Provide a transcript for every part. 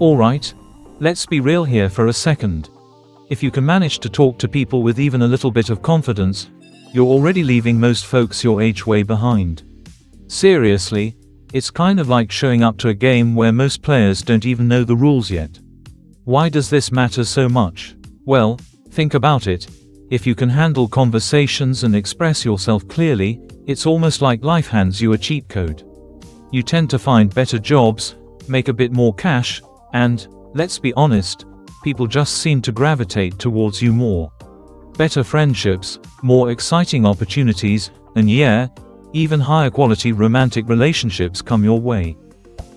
Alright, let's be real here for a second. If you can manage to talk to people with even a little bit of confidence, you're already leaving most folks your age way behind. Seriously, it's kind of like showing up to a game where most players don't even know the rules yet. Why does this matter so much? Well, think about it. If you can handle conversations and express yourself clearly, it's almost like life hands you a cheat code. You tend to find better jobs, make a bit more cash, and, let's be honest, people just seem to gravitate towards you more. Better friendships, more exciting opportunities, and yeah, even higher quality romantic relationships come your way.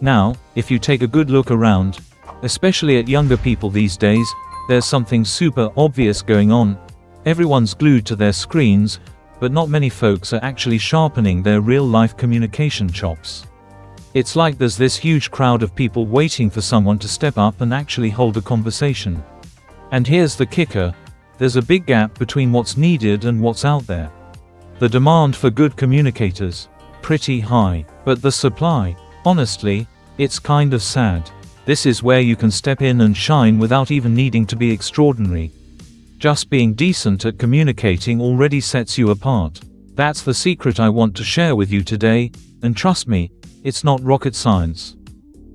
Now, if you take a good look around, especially at younger people these days, there's something super obvious going on. Everyone's glued to their screens, but not many folks are actually sharpening their real-life communication chops. It's like there's this huge crowd of people waiting for someone to step up and actually hold a conversation. And here's the kicker: there's a big gap between what's needed and what's out there. The demand for good communicators, pretty high, but the supply, honestly, it's kind of sad. This is where you can step in and shine without even needing to be extraordinary. Just being decent at communicating already sets you apart. That's the secret I want to share with you today, and trust me, it's not rocket science.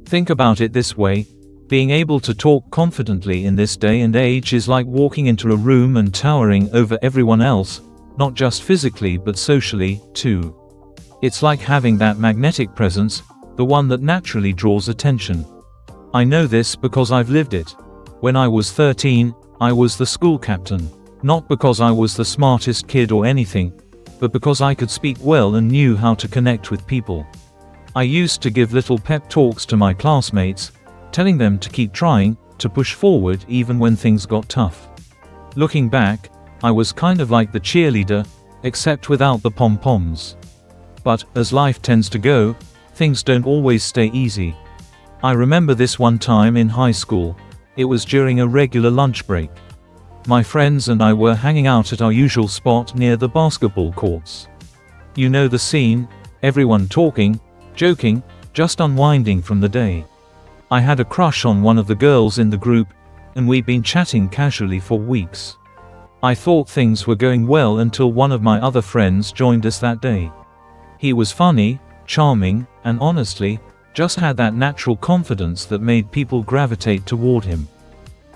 Think about it this way: being able to talk confidently in this day and age is like walking into a room and towering over everyone else, not just physically but socially, too. It's like having that magnetic presence, the one that naturally draws attention. I know this because I've lived it. When I was 13, I was the school captain. Not because I was the smartest kid or anything, but because I could speak well and knew how to connect with people. I used to give little pep talks to my classmates, telling them to keep trying, to push forward even when things got tough. Looking back, I was kind of like the cheerleader, except without the pom-poms. But, as life tends to go, things don't always stay easy. I remember this one time in high school. It was during a regular lunch break. My friends and I were hanging out at our usual spot near the basketball courts. You know the scene, everyone talking, joking, just unwinding from the day. I had a crush on one of the girls in the group, and we'd been chatting casually for weeks. I thought things were going well until one of my other friends joined us that day. He was funny, charming, and honestly, just had that natural confidence that made people gravitate toward him.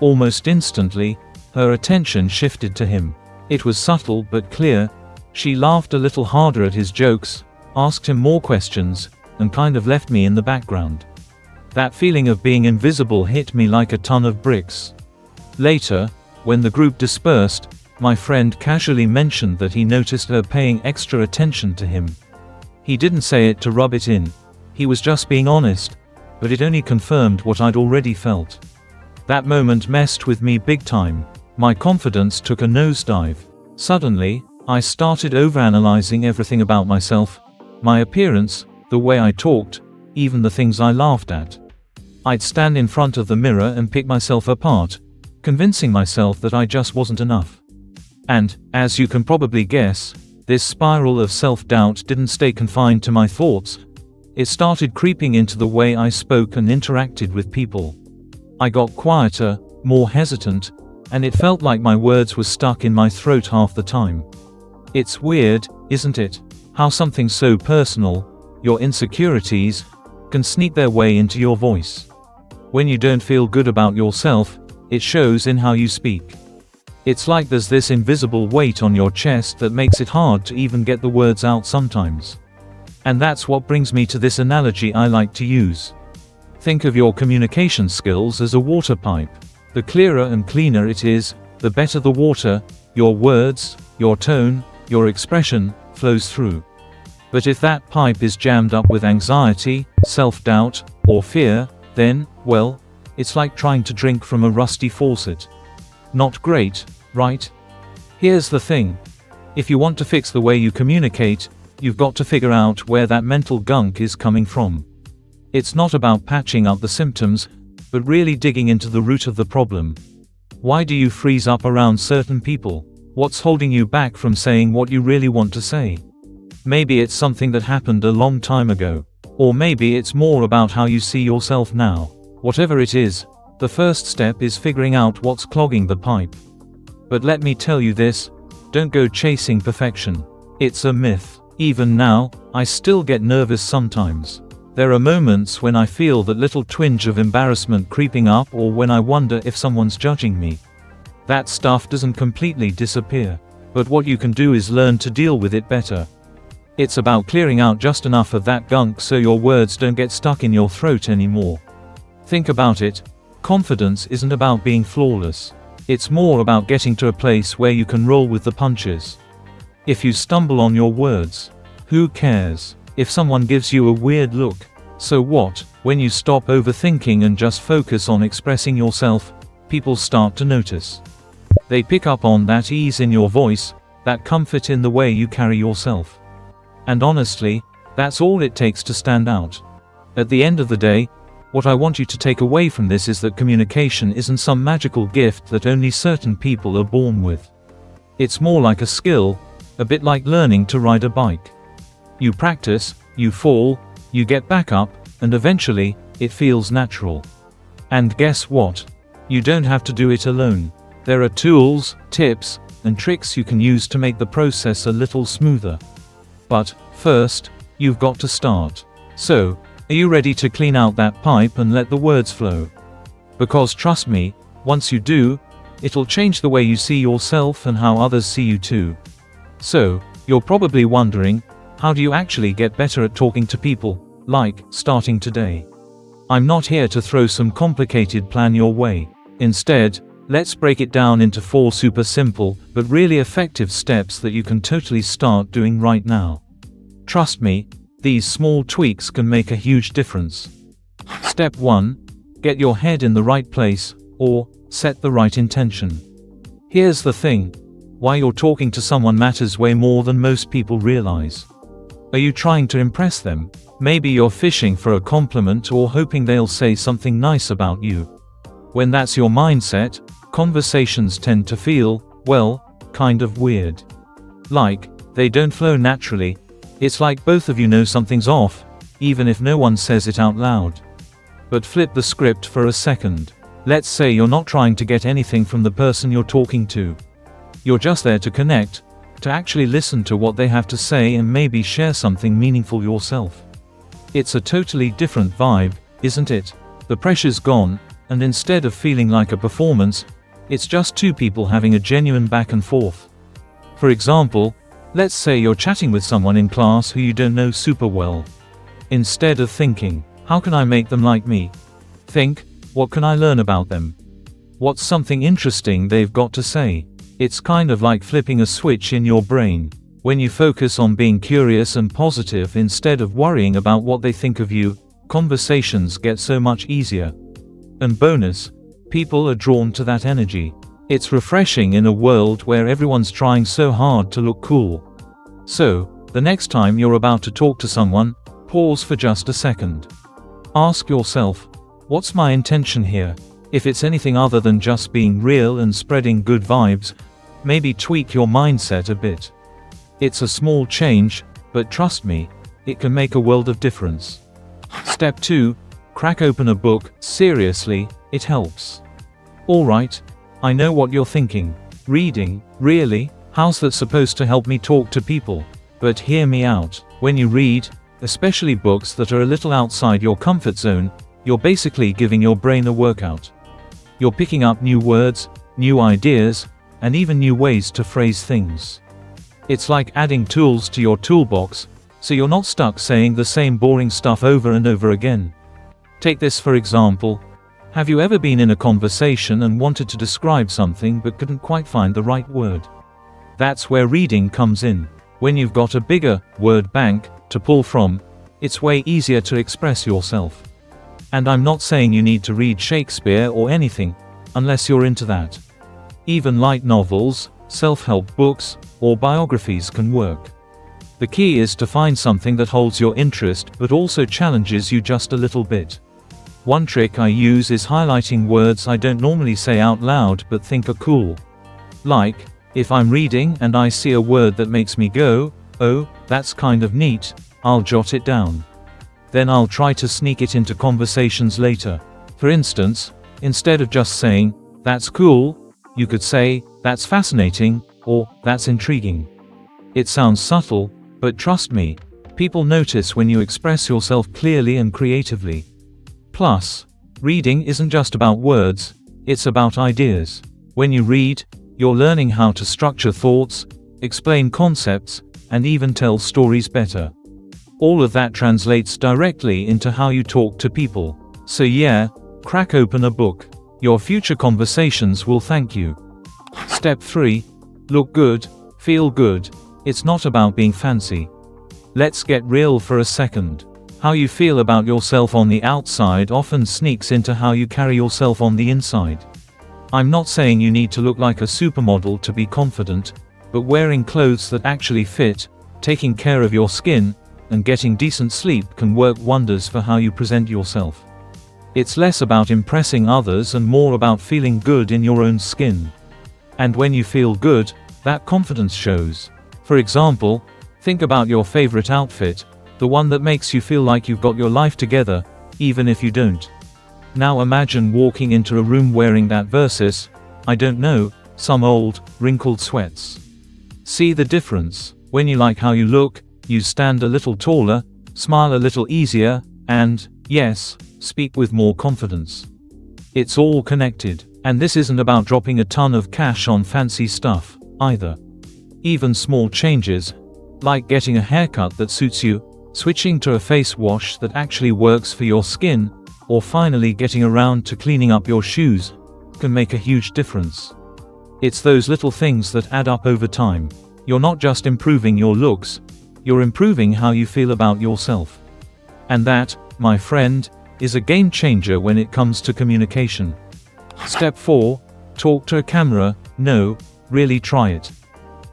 Almost instantly, her attention shifted to him. It was subtle but clear. She laughed a little harder at his jokes, asked him more questions, and kind of left me in the background. That feeling of being invisible hit me like a ton of bricks. Later, when the group dispersed, my friend casually mentioned that he noticed her paying extra attention to him. He didn't say it to rub it in. He was just being honest, but it only confirmed what I'd already felt. That moment messed with me big time. My confidence took a nosedive. Suddenly, I started overanalyzing everything about myself: my appearance, the way I talked, even the things I laughed at. I'd stand in front of the mirror and pick myself apart, convincing myself that I just wasn't enough. And, as you can probably guess, this spiral of self-doubt didn't stay confined to my thoughts. It started creeping into the way I spoke and interacted with people. I got quieter, more hesitant, and it felt like my words were stuck in my throat half the time. It's weird, isn't it? How something so personal, your insecurities, can sneak their way into your voice. When you don't feel good about yourself, it shows in how you speak. It's like there's this invisible weight on your chest that makes it hard to even get the words out sometimes. And that's what brings me to this analogy I like to use. Think of your communication skills as a water pipe. The clearer and cleaner it is, the better the water, your words, your tone, your expression, flows through. But if that pipe is jammed up with anxiety, self-doubt, or fear, then, well, it's like trying to drink from a rusty faucet. Not great, right? Here's the thing. If you want to fix the way you communicate, you've got to figure out where that mental gunk is coming from. It's not about patching up the symptoms, but really digging into the root of the problem. Why do you freeze up around certain people? What's holding you back from saying what you really want to say? Maybe it's something that happened a long time ago. Or maybe it's more about how you see yourself now. Whatever it is, the first step is figuring out what's clogging the pipe. But let me tell you this, don't go chasing perfection. It's a myth. Even now, I still get nervous sometimes. There are moments when I feel that little twinge of embarrassment creeping up, or when I wonder if someone's judging me. That stuff doesn't completely disappear. But what you can do is learn to deal with it better. It's about clearing out just enough of that gunk so your words don't get stuck in your throat anymore. Think about it. Confidence isn't about being flawless. It's more about getting to a place where you can roll with the punches. If you stumble on your words, who cares? If someone gives you a weird look, so what? When you stop overthinking and just focus on expressing yourself, people start to notice. They pick up on that ease in your voice, that comfort in the way you carry yourself. And honestly, that's all it takes to stand out. At the end of the day, what I want you to take away from this is that communication isn't some magical gift that only certain people are born with. It's more like a skill, a bit like learning to ride a bike. You practice, you fall, you get back up, and eventually, it feels natural. And guess what? You don't have to do it alone. There are tools, tips, and tricks you can use to make the process a little smoother. But, first, you've got to start. So, are you ready to clean out that pipe and let the words flow? Because trust me, once you do, it'll change the way you see yourself and how others see you too. So, you're probably wondering, how do you actually get better at talking to people, like, starting today? I'm not here to throw some complicated plan your way. Instead, let's break it down into 4 super simple, but really effective steps that you can totally start doing right now. Trust me, these small tweaks can make a huge difference. Step 1. Get your head in the right place, or set the right intention. Here's the thing. Why you're talking to someone matters way more than most people realize. Are you trying to impress them? Maybe you're fishing for a compliment or hoping they'll say something nice about you. When that's your mindset, conversations tend to feel, well, kind of weird. Like, they don't flow naturally. It's like both of you know something's off, even if no one says it out loud. But flip the script for a second. Let's say you're not trying to get anything from the person you're talking to. You're just there to connect, to actually listen to what they have to say and maybe share something meaningful yourself. It's a totally different vibe, isn't it? The pressure's gone, and instead of feeling like a performance, it's just 2 people having a genuine back and forth. For example, let's say you're chatting with someone in class who you don't know super well. Instead of thinking, how can I make them like me? Think, what can I learn about them? What's something interesting they've got to say? It's kind of like flipping a switch in your brain. When you focus on being curious and positive instead of worrying about what they think of you, conversations get so much easier. And bonus, people are drawn to that energy. It's refreshing in a world where everyone's trying so hard to look cool. So, the next time you're about to talk to someone, pause for just a second. Ask yourself, what's my intention here? If it's anything other than just being real and spreading good vibes, maybe tweak your mindset a bit. It's a small change, but trust me, it can make a world of difference. Step 2. Crack open a book. Seriously, it helps. Alright, I know what you're thinking. Reading, really? How's that supposed to help me talk to people? But hear me out. When you read, especially books that are a little outside your comfort zone, you're basically giving your brain a workout. You're picking up new words, new ideas, and even new ways to phrase things. It's like adding tools to your toolbox, so you're not stuck saying the same boring stuff over and over again. Take this for example. Have you ever been in a conversation and wanted to describe something but couldn't quite find the right word? That's where reading comes in. When you've got a bigger word bank to pull from, it's way easier to express yourself. And I'm not saying you need to read Shakespeare or anything, unless you're into that. Even light novels, self-help books, or biographies can work. The key is to find something that holds your interest but also challenges you just a little bit. One trick I use is highlighting words I don't normally say out loud but think are cool. Like, if I'm reading and I see a word that makes me go, oh, that's kind of neat, I'll jot it down. Then I'll try to sneak it into conversations later. For instance, instead of just saying, "That's cool," you could say, "That's fascinating," or "That's intriguing." It sounds subtle, but trust me, people notice when you express yourself clearly and creatively. Plus, reading isn't just about words, it's about ideas. When you read, you're learning how to structure thoughts, explain concepts, and even tell stories better. All of that translates directly into how you talk to people. So yeah, crack open a book. Your future conversations will thank you. Step 3. Look good, feel good. It's not about being fancy. Let's get real for a second. How you feel about yourself on the outside often sneaks into how you carry yourself on the inside. I'm not saying you need to look like a supermodel to be confident, but wearing clothes that actually fit, taking care of your skin, and getting decent sleep can work wonders for how you present yourself. It's less about impressing others and more about feeling good in your own skin. And when you feel good, that confidence shows. For example, think about your favorite outfit, the one that makes you feel like you've got your life together, even if you don't. Now imagine walking into a room wearing that versus, I don't know, some old, wrinkled sweats. See the difference? When you like how you look, you stand a little taller, smile a little easier, and, yes, speak with more confidence. It's all connected. And this isn't about dropping a ton of cash on fancy stuff, either. Even small changes, like getting a haircut that suits you, switching to a face wash that actually works for your skin, or finally getting around to cleaning up your shoes, can make a huge difference. It's those little things that add up over time. You're not just improving your looks, you're improving how you feel about yourself. And that, my friend, is a game changer when it comes to communication. Step 4. Talk to a camera. No, really try it.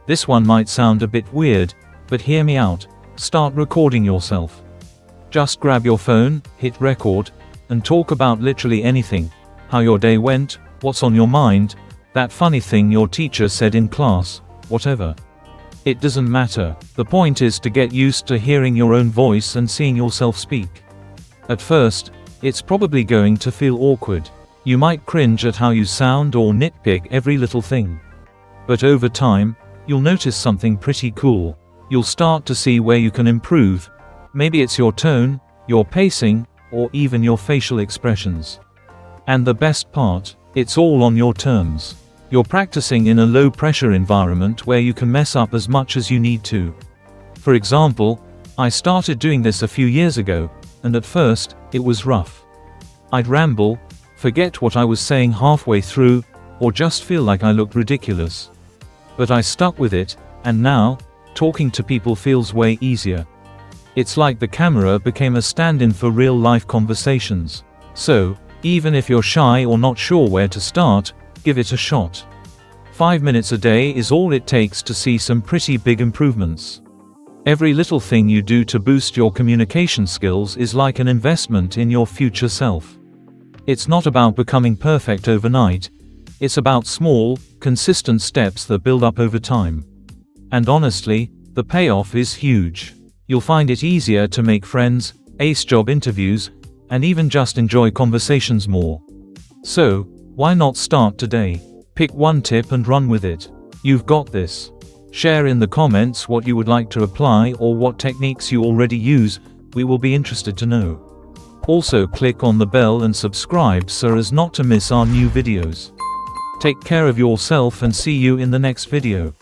This one might sound a bit weird, but hear me out. Start recording yourself. Just grab your phone, hit record, and talk about literally anything. How your day went, what's on your mind, that funny thing your teacher said in class, whatever. It doesn't matter. The point is to get used to hearing your own voice and seeing yourself speak. At first, it's probably going to feel awkward. You might cringe at how you sound or nitpick every little thing. But over time, you'll notice something pretty cool. You'll start to see where you can improve. Maybe it's your tone, your pacing, or even your facial expressions. And the best part, it's all on your terms. You're practicing in a low-pressure environment where you can mess up as much as you need to. For example, I started doing this a few years ago, and at first, it was rough. I'd ramble, forget what I was saying halfway through, or just feel like I looked ridiculous. But I stuck with it, and now, talking to people feels way easier. It's like the camera became a stand-in for real-life conversations. So, even if you're shy or not sure where to start, give it a shot. 5 minutes a day is all it takes to see some pretty big improvements. Every little thing you do to boost your communication skills is like an investment in your future self. It's not about becoming perfect overnight. It's about small, consistent steps that build up over time. And honestly, the payoff is huge. You'll find it easier to make friends, ace job interviews, and even just enjoy conversations more. So, why not start today? Pick one tip and run with it. You've got this. Share in the comments what you would like to apply or what techniques you already use. We will be interested to know. Also click on the bell and subscribe so as not to miss our new videos. Take care of yourself and see you in the next video.